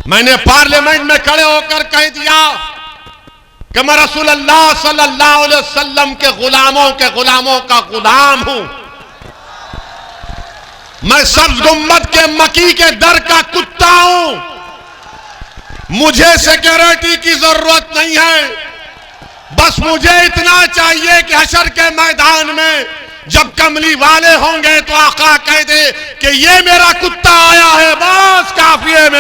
मैंने पार्लियामेंट में खड़े होकर कह दिया कि मैं रसूलुल्लाह सल्लल्लाहु अलैहि वसल्लम के गुलामों का गुलाम हूं। मैं सब्ज गुम्बद के मकी के दर का कुत्ता हूं। मुझे सिक्योरिटी की जरूरत नहीं है। बस मुझे इतना चाहिए कि हशर के मैदान में जब कमली वाले होंगे तो आका कह दे कि ये मेरा कुत्ता आया है, बस काफी है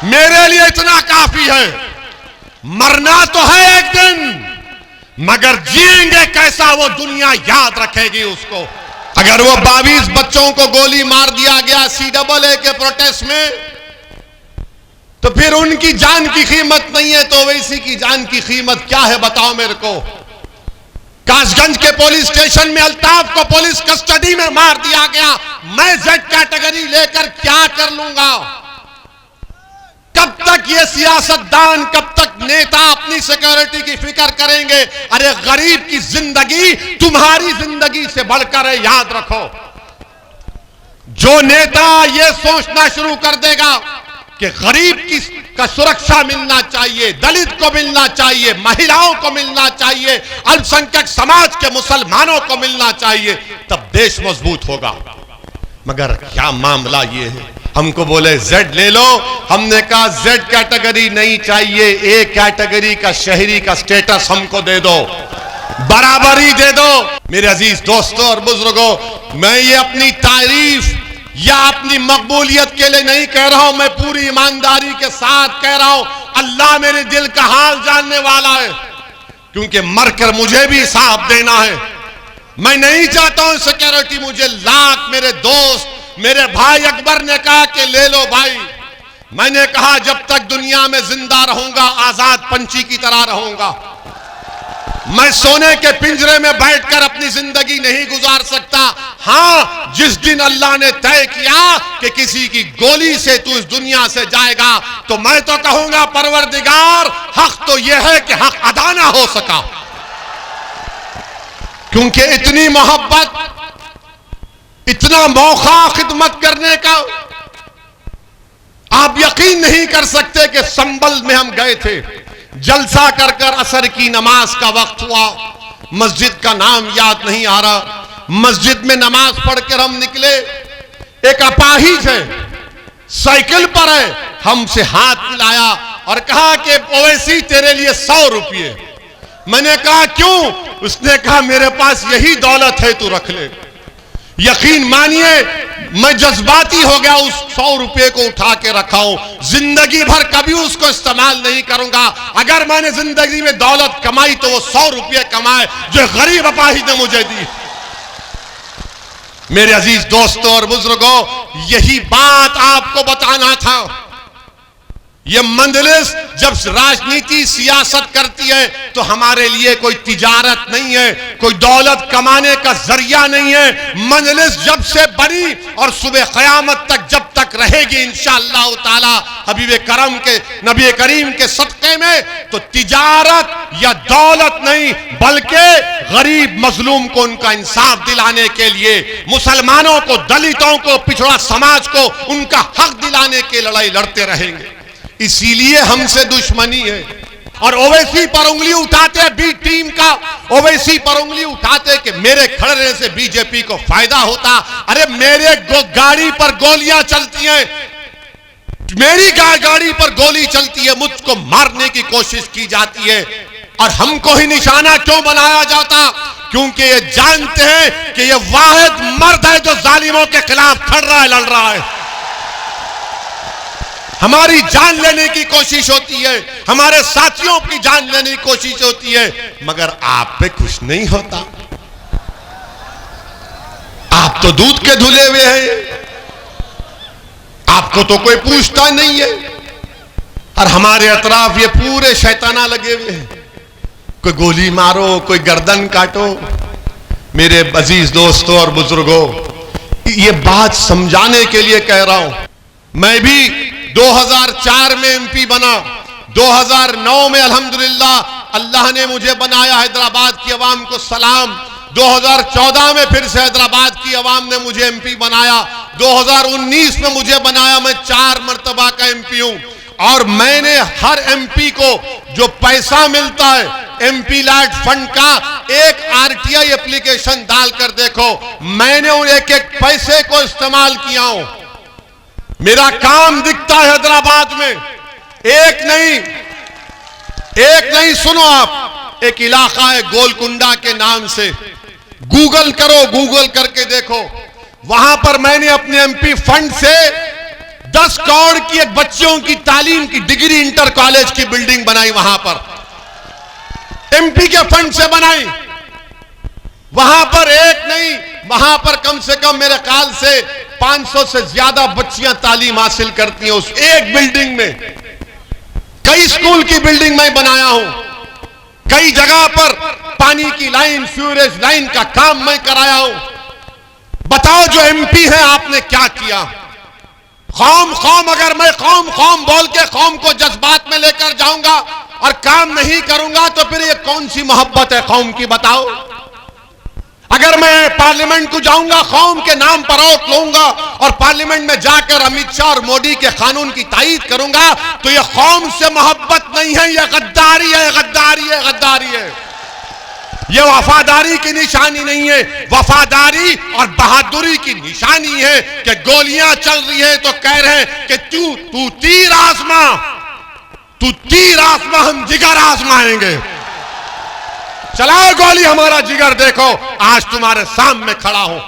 मेरे लिए इतना काफी है। मरना तो है एक दिन, मगर जिएंगे कैसा वो दुनिया याद रखेगी उसको। अगर वो 22 बच्चों को गोली मार दिया गया CAA के प्रोटेस्ट में, तो फिर उनकी जान की कीमत नहीं है तो ओवैसी की जान की कीमत क्या है बताओ मेरे को। कासगंज के पुलिस स्टेशन में अल्ताफ को पुलिस कस्टडी में मार दिया गया। मैं Z कैटेगरी लेकर क्या कर लूंगा? कब तक ये सियासतदान, कब तक नेता अपनी सिक्योरिटी की फिक्र करेंगे? अरे गरीब की जिंदगी तुम्हारी जिंदगी से बढ़कर है, याद रखो। जो नेता ये सोचना शुरू कर देगा कि गरीब का सुरक्षा मिलना चाहिए, दलित को मिलना चाहिए, महिलाओं को मिलना चाहिए, अल्पसंख्यक समाज के मुसलमानों को मिलना चाहिए, तब देश मजबूत होगा। मगर क्या मामला ये है, हमको बोले Z ले लो। हमने कहा Z कैटेगरी नहीं चाहिए, A कैटेगरी का शहरी का स्टेटस हमको दे दो, बराबरी दे दो। मेरे अजीज दोस्तों और बुजुर्गों, मैं ये अपनी तारीफ या अपनी मकबूलियत के लिए नहीं कह रहा हूं, मैं पूरी ईमानदारी के साथ कह रहा हूं। अल्लाह मेरे दिल का हाल जानने वाला है, क्योंकि मरकर मुझे भी हिसाब देना है। मैं नहीं चाहता हूं सिक्योरिटी मुझे लाख। मेरे दोस्त, मेरे भाई अकबर ने कहा कि ले लो भाई। मैंने कहा जब तक दुनिया में जिंदा रहूंगा आजाद पंछी की तरह रहूंगा। मैं सोने के पिंजरे में बैठकर अपनी जिंदगी नहीं गुजार सकता। हां, जिस दिन अल्लाह ने तय किया कि किसी की गोली से तू इस दुनिया से जाएगा, तो मैं तो कहूंगा परवरदिगार, हक तो यह है कि हक अदा ना हो सका। क्योंकि इतनी मोहब्बत, इतना मौका खिदमत करने का, आप यकीन नहीं कर सकते कि संभल में हम गए थे। जलसा कर कर असर की नमाज का वक्त हुआ, मस्जिद का नाम याद नहीं आ रहा। मस्जिद में नमाज पढ़कर हम निकले। एक अपाहिज है, साइकिल पर है, हमसे हाथ मिलाया और कहा कि ओवैसी तेरे लिए 100 रुपये। मैंने कहा क्यों? उसने कहा मेरे पास यही दौलत है, तू रख ले। यकीन मानिए मैं जज्बाती हो गया, उस 100 रुपये को उठा के रखा हूं। जिंदगी भर कभी उसको इस्तेमाल नहीं करूंगा। अगर मैंने जिंदगी में दौलत कमाई तो वो 100 रुपये कमाए जो गरीब अपाहिज ने मुझे दी। मेरे अजीज दोस्तों और बुजुर्गों, यही बात आपको बताना था। ये मंजलिस जब राजनीति सियासत करती है तो हमारे लिए कोई तिजारत नहीं है, कोई दौलत कमाने का जरिया नहीं है। मंजलिस जब से बनी और सुबह क़यामत तक जब तक रहेगी इंशाअल्लाह ताला नबी करीम के सदक़े में, तो तिजारत या दौलत नहीं बल्कि गरीब मजलूम को उनका इंसाफ दिलाने के लिए, मुसलमानों को, दलितों को, पिछड़ा समाज को उनका हक दिलाने की लड़ाई लड़ते रहेंगे। इसीलिए हमसे दुश्मनी है। और ओवैसी पर उंगली उठाते बी टीम का, ओवैसी पर उंगली उठाते कि मेरे खड़े रहने से बीजेपी को फायदा होता। अरे मेरे गाड़ी पर गोलियां चलती हैं, मेरी गाड़ी पर गोली चलती है, मुझको मारने की कोशिश की जाती है, और हमको ही निशाना क्यों बनाया जाता? क्योंकि ये जानते हैं कि ये वाहिद मर्द है जो जालिमों के खिलाफ खड़ रहा है, लड़ रहा है। हमारी जान लेने की कोशिश होती है, हमारे साथियों की जान लेने की कोशिश होती है, मगर आप पे कुछ नहीं होता। आप तो दूध के धुले हुए हैं, आपको तो कोई पूछता नहीं है। और हमारे अतराफ ये पूरे शैताना लगे हुए हैं, कोई गोली मारो, कोई गर्दन काटो। मेरे अजीज दोस्तों और बुजुर्गों, ये बात समझाने के लिए कह रहा हूं। मैं भी 2004 में MP बना, 2009 में अल्हम्दुलिल्लाह अल्लाह ने मुझे बनाया, हैदराबाद की अवाम को सलाम। 2014 में फिर से हैदराबाद की अवाम ने मुझे MP बनाया, 2019 में मुझे बनाया, मैं 4 मरतबा का और मैंने हर एमपी को जो पैसा मिलता है एमपी लैड फंड का, एक आरटीआई एप्लीकेशन डालकर देखो, मैंने उन एक एक पैसे को इस्तेमाल किया हूं। मेरा काम दिखता है हैदराबाद में। एक नहीं, सुनो आप, एक इलाका है गोलकुंडा के नाम से, गूगल करो, गूगल करके देखो, वहां पर मैंने अपने एमपी फंड से 10 करोड़ की एक बच्चों की तालीम की डिग्री इंटर कॉलेज की बिल्डिंग बनाई, वहां पर एमपी के फंड से बनाई। वहां पर एक नहीं, वहां पर कम से कम मेरे ख्याल से 500 से ज्यादा बच्चियां तालीम हासिल करती हैं उस एक बिल्डिंग में। कई स्कूल की बिल्डिंग मैं बनाया हूं, कई जगह पर पानी की लाइन, सीवरेज लाइन का काम मैं कराया हूं। बताओ जो एमपी है आपने क्या किया? कौम, अगर मैं कौम बोल के कौम को जज्बात में लेकर जाऊंगा और काम नहीं करूंगा तो फिर ये कौन सी मोहब्बत है कौम की? बताओ। अगर मैं पार्लियामेंट को जाऊंगा, कौम के नाम पर वोट लूंगा और पार्लियामेंट में जाकर अमित शाह और मोदी के कानून की तायीद करूंगा, तो ये कौम से मोहब्बत नहीं है, ये गद्दारी है, गद्दारी है, गद्दारी है। ये वफादारी की निशानी नहीं है, वफादारी और बहादुरी की निशानी है कि गोलियां चल रही है तो कह रहे हैं कि तू तीर आजमा, तू तीर आजमा, हम जिगर आजमाएंगे। चलाओ गोली, हमारा जिगर देखो, आज तुम्हारे सामने खड़ा हूं।